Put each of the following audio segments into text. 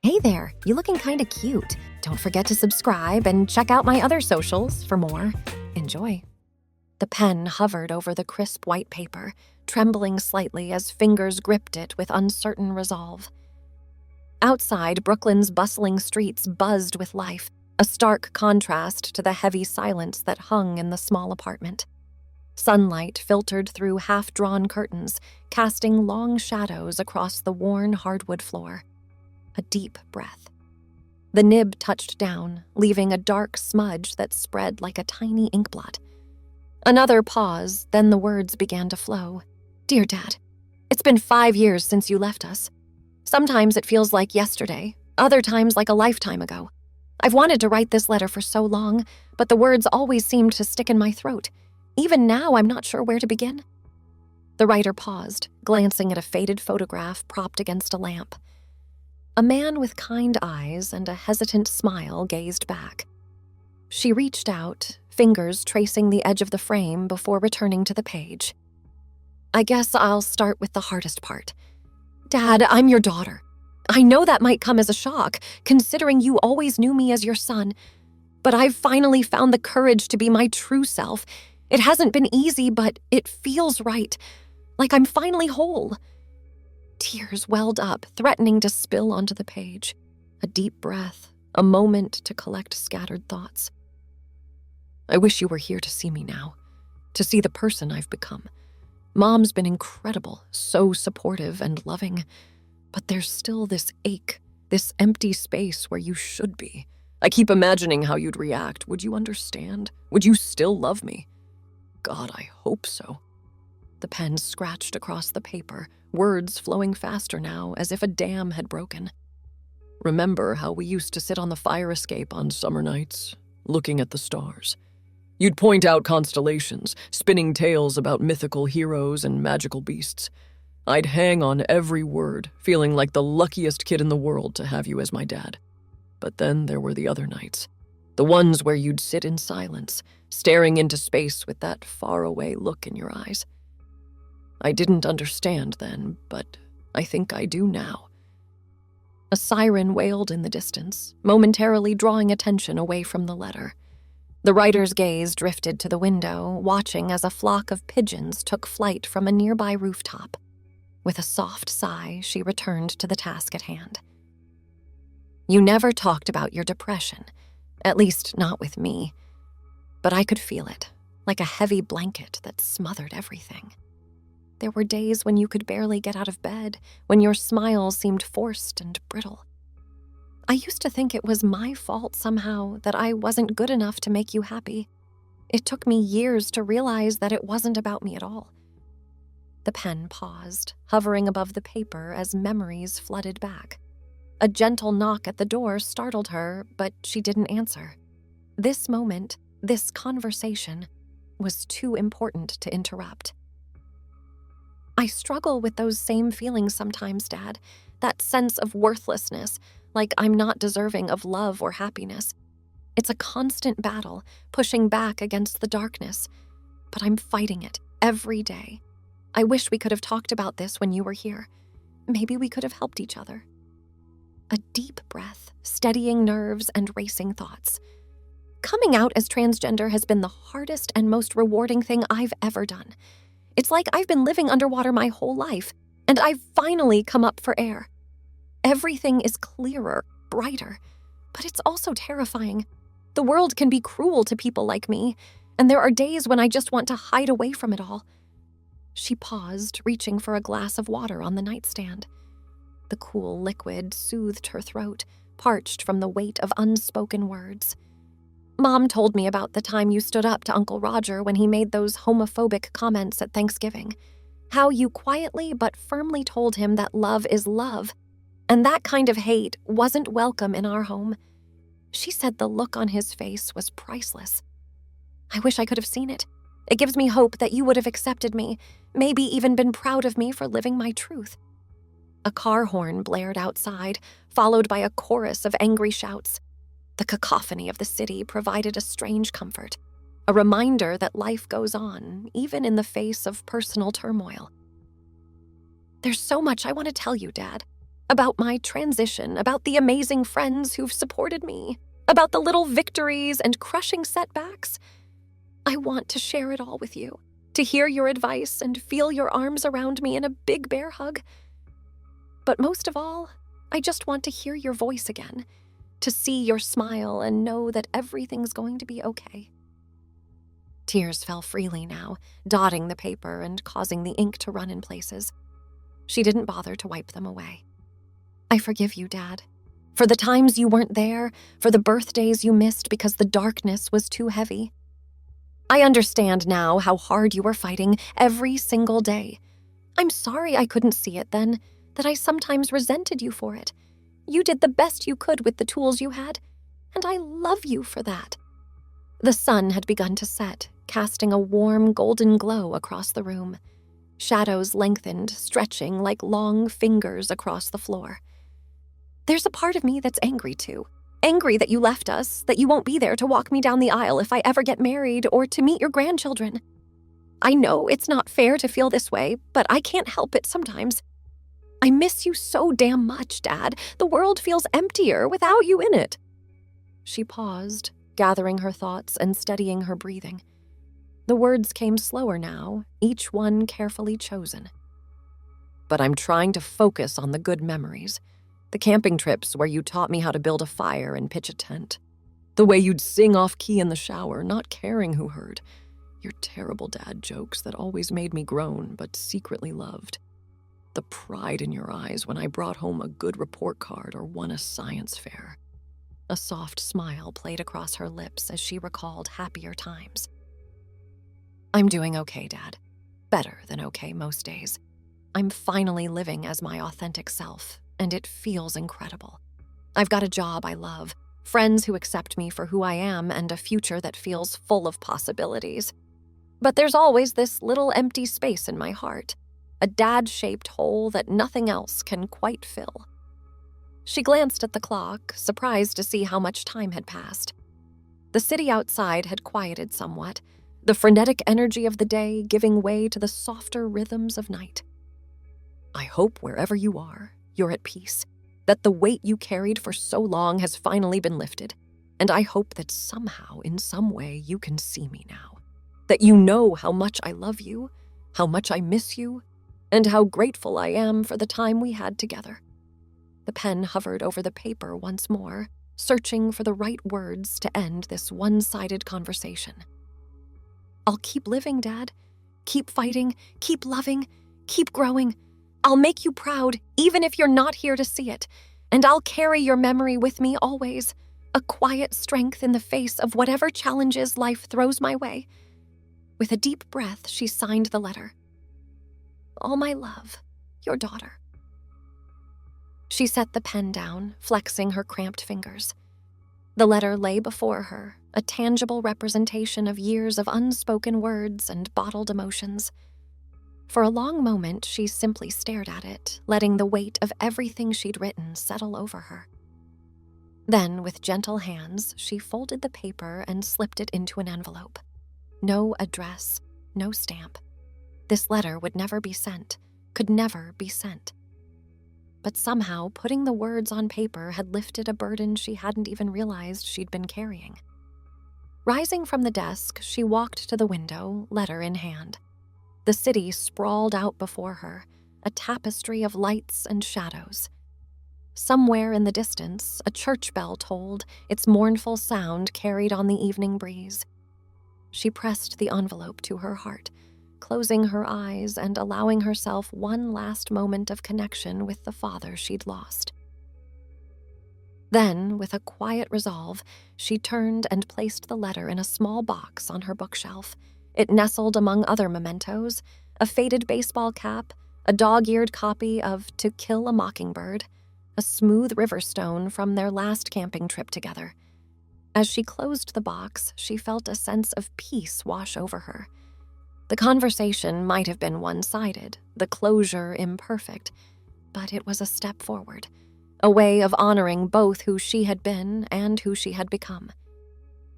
Hey there, you looking kinda cute. Don't forget to subscribe and check out my other socials for more. Enjoy. The pen hovered over the crisp white paper, trembling slightly as fingers gripped it with uncertain resolve. Outside, Brooklyn's bustling streets buzzed with life, a stark contrast to the heavy silence that hung in the small apartment. Sunlight filtered through half-drawn curtains, casting long shadows across the worn hardwood floor. A deep breath. The nib touched down, leaving a dark smudge that spread like a tiny inkblot. Another pause, then the words began to flow. Dear Dad, it's been 5 years since you left us. Sometimes it feels like yesterday, other times like a lifetime ago. I've wanted to write this letter for so long, but the words always seemed to stick in my throat. Even now, I'm not sure where to begin. The writer paused, glancing at a faded photograph propped against a lamp. A man with kind eyes and a hesitant smile gazed back. She reached out, fingers tracing the edge of the frame before returning to the page. I guess I'll start with the hardest part. Dad, I'm your daughter. I know that might come as a shock, considering you always knew me as your son, but I've finally found the courage to be my true self. It hasn't been easy, but it feels right, like I'm finally whole. Tears welled up, threatening to spill onto the page. A deep breath, a moment to collect scattered thoughts. I wish you were here to see me now, to see the person I've become. Mom's been incredible, so supportive and loving, but there's still this ache, this empty space where you should be. I keep imagining how you'd react. Would you understand? Would you still love me? God, I hope so. The pen scratched across the paper, words flowing faster now, as if a dam had broken. Remember how we used to sit on the fire escape on summer nights, looking at the stars? You'd point out constellations, spinning tales about mythical heroes and magical beasts. I'd hang on every word, feeling like the luckiest kid in the world to have you as my dad. But then there were the other nights, the ones where you'd sit in silence, staring into space with that faraway look in your eyes. I didn't understand then, but I think I do now. A siren wailed in the distance, momentarily drawing attention away from the letter. The writer's gaze drifted to the window, watching as a flock of pigeons took flight from a nearby rooftop. With a soft sigh, she returned to the task at hand. You never talked about your depression, at least not with me. But I could feel it, like a heavy blanket that smothered everything. There were days when you could barely get out of bed, when your smile seemed forced and brittle. I used to think it was my fault somehow that I wasn't good enough to make you happy. It took me years to realize that it wasn't about me at all. The pen paused, hovering above the paper as memories flooded back. A gentle knock at the door startled her, but she didn't answer. This moment, this conversation, was too important to interrupt. I struggle with those same feelings sometimes, Dad. That sense of worthlessness, like I'm not deserving of love or happiness. It's a constant battle, pushing back against the darkness. But I'm fighting it every day. I wish we could have talked about this when you were here. Maybe we could have helped each other. A deep breath, steadying nerves and racing thoughts. Coming out as transgender has been the hardest and most rewarding thing I've ever done. It's like I've been living underwater my whole life, and I've finally come up for air. Everything is clearer, brighter, but it's also terrifying. The world can be cruel to people like me, and there are days when I just want to hide away from it all. She paused, reaching for a glass of water on the nightstand. The cool liquid soothed her throat, parched from the weight of unspoken words. Mom told me about the time you stood up to Uncle Roger when he made those homophobic comments at Thanksgiving. How you quietly but firmly told him that love is love, and that kind of hate wasn't welcome in our home. She said the look on his face was priceless. I wish I could have seen it. It gives me hope that you would have accepted me, maybe even been proud of me for living my truth. A car horn blared outside, followed by a chorus of angry shouts. The cacophony of the city provided a strange comfort, a reminder that life goes on, even in the face of personal turmoil. There's so much I want to tell you, Dad. About my transition, about the amazing friends who've supported me, about the little victories and crushing setbacks. I want to share it all with you, to hear your advice and feel your arms around me in a big bear hug. But most of all, I just want to hear your voice again, to see your smile and know that everything's going to be okay. Tears fell freely now, dotting the paper and causing the ink to run in places. She didn't bother to wipe them away. I forgive you, Dad, for the times you weren't there, for the birthdays you missed because the darkness was too heavy. I understand now how hard you were fighting every single day. I'm sorry I couldn't see it then, that I sometimes resented you for it. You did the best you could with the tools you had, and I love you for that. The sun had begun to set, casting a warm golden glow across the room. Shadows lengthened, stretching like long fingers across the floor. There's a part of me that's angry too. Angry that you left us, that you won't be there to walk me down the aisle if I ever get married or to meet your grandchildren. I know it's not fair to feel this way, but I can't help it sometimes. I miss you so damn much, Dad. The world feels emptier without you in it. She paused, gathering her thoughts and steadying her breathing. The words came slower now, each one carefully chosen. But I'm trying to focus on the good memories. The camping trips where you taught me how to build a fire and pitch a tent. The way you'd sing off-key in the shower, not caring who heard. Your terrible dad jokes that always made me groan, but secretly loved. The pride in your eyes when I brought home a good report card or won a science fair. A soft smile played across her lips as she recalled happier times. I'm doing okay, Dad. Better than okay most days. I'm finally living as my authentic self, and it feels incredible. I've got a job I love, friends who accept me for who I am, and a future that feels full of possibilities. But there's always this little empty space in my heart, a dad-shaped hole that nothing else can quite fill. She glanced at the clock, surprised to see how much time had passed. The city outside had quieted somewhat, the frenetic energy of the day giving way to the softer rhythms of night. I hope wherever you are, you're at peace, that the weight you carried for so long has finally been lifted, and I hope that somehow, in some way, you can see me now, that you know how much I love you, how much I miss you, and how grateful I am for the time we had together. The pen hovered over the paper once more, searching for the right words to end this one-sided conversation. I'll keep living, Dad. Keep fighting, keep loving, keep growing. I'll make you proud, even if you're not here to see it, and I'll carry your memory with me always, a quiet strength in the face of whatever challenges life throws my way. With a deep breath, she signed the letter. All my love, your daughter. She set the pen down, flexing her cramped fingers. The letter lay before her, a tangible representation of years of unspoken words and bottled emotions. For a long moment, she simply stared at it, letting the weight of everything she'd written settle over her. Then, with gentle hands, she folded the paper and slipped it into an envelope. No address, no stamp. This letter would never be sent, could never be sent. But somehow, putting the words on paper had lifted a burden she hadn't even realized she'd been carrying. Rising from the desk, she walked to the window, letter in hand. The city sprawled out before her, a tapestry of lights and shadows. Somewhere in the distance, a church bell tolled, its mournful sound carried on the evening breeze. She pressed the envelope to her heart, closing her eyes and allowing herself one last moment of connection with the father she'd lost. Then, with a quiet resolve, she turned and placed the letter in a small box on her bookshelf. It nestled among other mementos, a faded baseball cap, a dog-eared copy of To Kill a Mockingbird, a smooth river stone from their last camping trip together. As she closed the box, she felt a sense of peace wash over her. The conversation might have been one-sided, the closure imperfect, but it was a step forward, a way of honoring both who she had been and who she had become.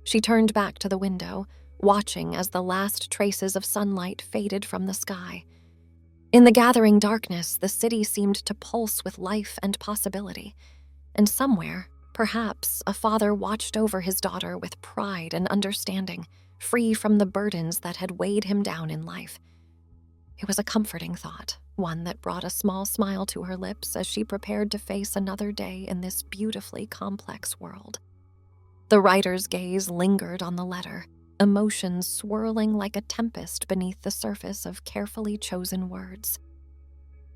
She turned back to the window, watching as the last traces of sunlight faded from the sky. In the gathering darkness, the city seemed to pulse with life and possibility, and somewhere, perhaps, a father watched over his daughter with pride and understanding, free from the burdens that had weighed him down in life. It was a comforting thought, one that brought a small smile to her lips as she prepared to face another day in this beautifully complex world. The writer's gaze lingered on the letter, emotions swirling like a tempest beneath the surface of carefully chosen words.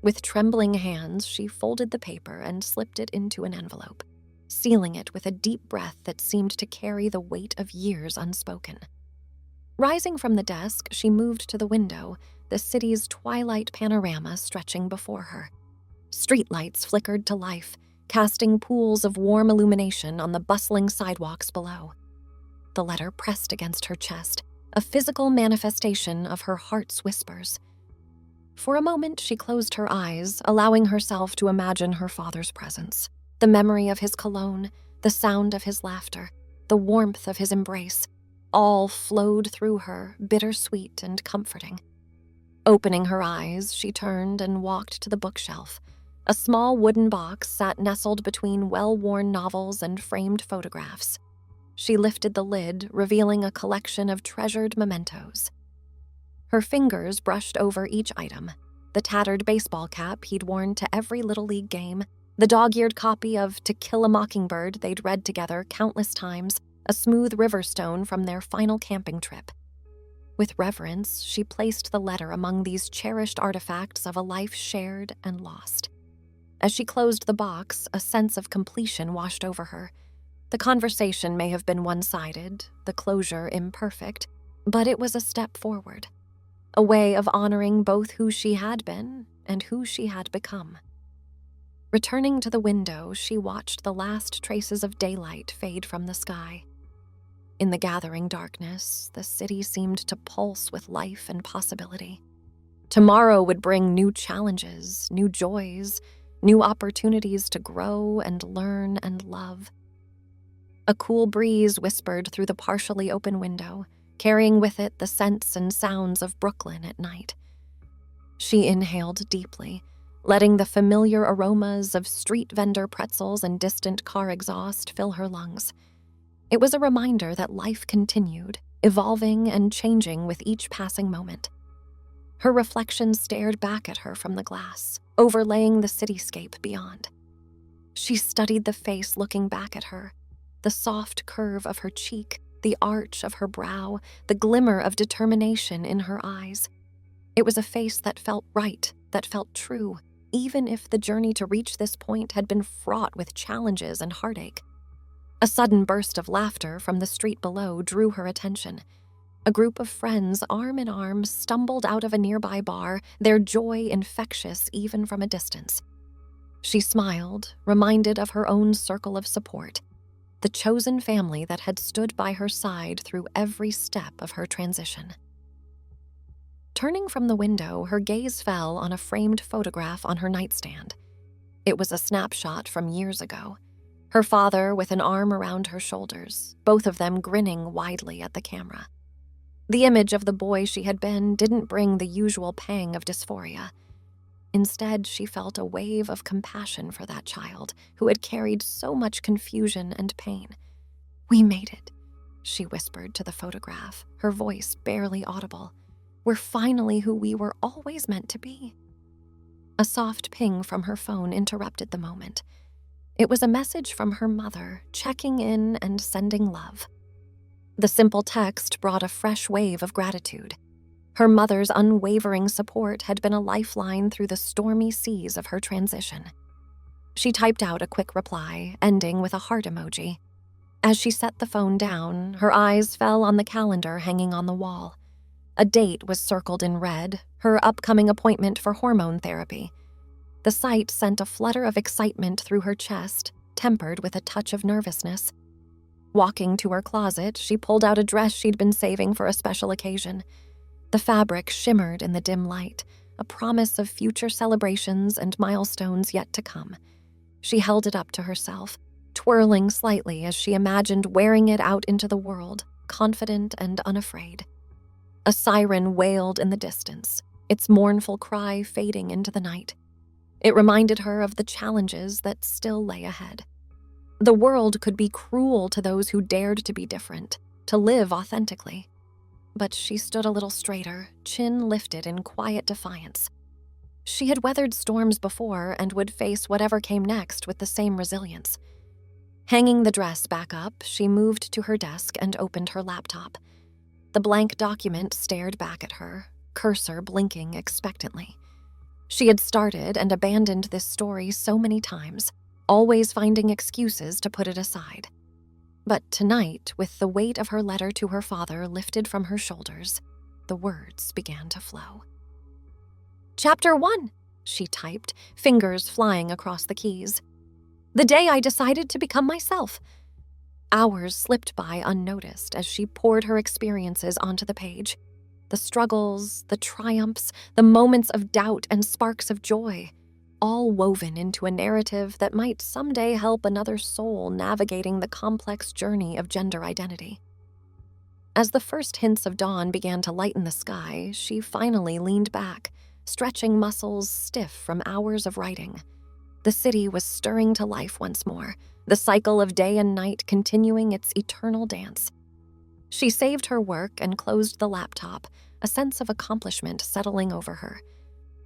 With trembling hands, she folded the paper and slipped it into an envelope, sealing it with a deep breath that seemed to carry the weight of years unspoken. Rising from the desk, she moved to the window, the city's twilight panorama stretching before her. Streetlights flickered to life, casting pools of warm illumination on the bustling sidewalks below. The letter pressed against her chest, a physical manifestation of her heart's whispers. For a moment, she closed her eyes, allowing herself to imagine her father's presence. The memory of his cologne, the sound of his laughter, the warmth of his embrace, all flowed through her, bittersweet and comforting. Opening her eyes, she turned and walked to the bookshelf. A small wooden box sat nestled between well-worn novels and framed photographs. She lifted the lid, revealing a collection of treasured mementos. Her fingers brushed over each item: the tattered baseball cap he'd worn to every Little League game, the dog-eared copy of To Kill a Mockingbird they'd read together countless times, a smooth river stone from their final camping trip. With reverence, she placed the letter among these cherished artifacts of a life shared and lost. As she closed the box, a sense of completion washed over her. The conversation may have been one-sided, the closure imperfect, but it was a step forward, a way of honoring both who she had been and who she had become. Returning to the window, she watched the last traces of daylight fade from the sky. In the gathering darkness, the city seemed to pulse with life and possibility. Tomorrow would bring new challenges, new joys, new opportunities to grow and learn and love. A cool breeze whispered through the partially open window, carrying with it the scents and sounds of Brooklyn at night. She inhaled deeply, letting the familiar aromas of street vendor pretzels and distant car exhaust fill her lungs. It was a reminder that life continued, evolving and changing with each passing moment. Her reflection stared back at her from the glass, overlaying the cityscape beyond. She studied the face looking back at her, the soft curve of her cheek, the arch of her brow, the glimmer of determination in her eyes. It was a face that felt right, that felt true, even if the journey to reach this point had been fraught with challenges and heartache. A sudden burst of laughter from the street below drew her attention. A group of friends, arm in arm, stumbled out of a nearby bar, their joy infectious even from a distance. She smiled, reminded of her own circle of support, the chosen family that had stood by her side through every step of her transition. Turning from the window, her gaze fell on a framed photograph on her nightstand. It was a snapshot from years ago. Her father with an arm around her shoulders, both of them grinning widely at the camera. The image of the boy she had been didn't bring the usual pang of dysphoria. Instead, she felt a wave of compassion for that child who had carried so much confusion and pain. "We made it," she whispered to the photograph, her voice barely audible. "We're finally who we were always meant to be." A soft ping from her phone interrupted the moment. It was a message from her mother, checking in and sending love. The simple text brought a fresh wave of gratitude. Her mother's unwavering support had been a lifeline through the stormy seas of her transition. She typed out a quick reply, ending with a heart emoji. As she set the phone down, her eyes fell on the calendar hanging on the wall. A date was circled in red, her upcoming appointment for hormone therapy. The sight sent a flutter of excitement through her chest, tempered with a touch of nervousness. Walking to her closet, she pulled out a dress she'd been saving for a special occasion. The fabric shimmered in the dim light, a promise of future celebrations and milestones yet to come. She held it up to herself, twirling slightly as she imagined wearing it out into the world, confident and unafraid. A siren wailed in the distance, its mournful cry fading into the night. It reminded her of the challenges that still lay ahead. The world could be cruel to those who dared to be different, to live authentically. But she stood a little straighter, chin lifted in quiet defiance. She had weathered storms before and would face whatever came next with the same resilience. Hanging the dress back up, she moved to her desk and opened her laptop. The blank document stared back at her, cursor blinking expectantly. She had started and abandoned this story so many times, always finding excuses to put it aside. But tonight, with the weight of her letter to her father lifted from her shoulders, the words began to flow. Chapter 1, she typed, fingers flying across the keys. The day I decided to become myself. Hours slipped by unnoticed as she poured her experiences onto the page. The struggles, the triumphs, the moments of doubt and sparks of joy, all woven into a narrative that might someday help another soul navigating the complex journey of gender identity. As the first hints of dawn began to lighten the sky, she finally leaned back, stretching muscles stiff from hours of writing. The city was stirring to life once more, the cycle of day and night continuing its eternal dance. She saved her work and closed the laptop, a sense of accomplishment settling over her.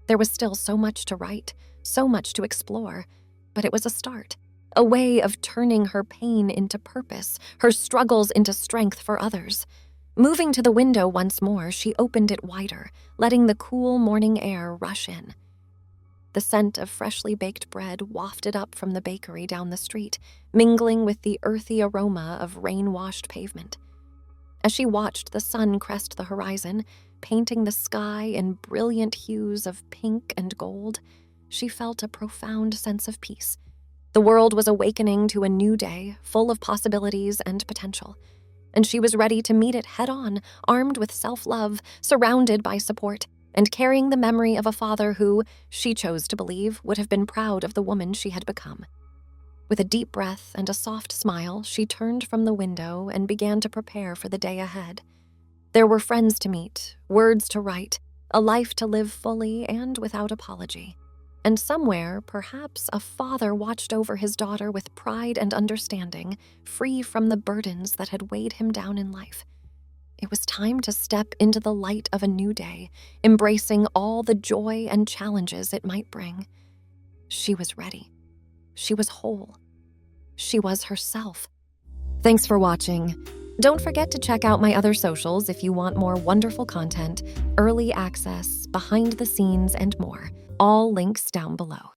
There was still so much to write, so much to explore, but it was a start, a way of turning her pain into purpose, her struggles into strength for others. Moving to the window once more, she opened it wider, letting the cool morning air rush in. The scent of freshly baked bread wafted up from the bakery down the street, mingling with the earthy aroma of rain-washed pavement. As she watched the sun crest the horizon, painting the sky in brilliant hues of pink and gold, she felt a profound sense of peace. The world was awakening to a new day, full of possibilities and potential, and she was ready to meet it head-on, armed with self-love, surrounded by support, and carrying the memory of a father who, she chose to believe, would have been proud of the woman she had become. With a deep breath and a soft smile, she turned from the window and began to prepare for the day ahead. There were friends to meet, words to write, a life to live fully and without apology. And somewhere, perhaps, a father watched over his daughter with pride and understanding, free from the burdens that had weighed him down in life. It was time to step into the light of a new day, embracing all the joy and challenges it might bring. She was ready. She was whole. She was herself. Thanks for watching. Don't forget to check out my other socials if you want more wonderful content, early access, behind the scenes, and more. All links down below.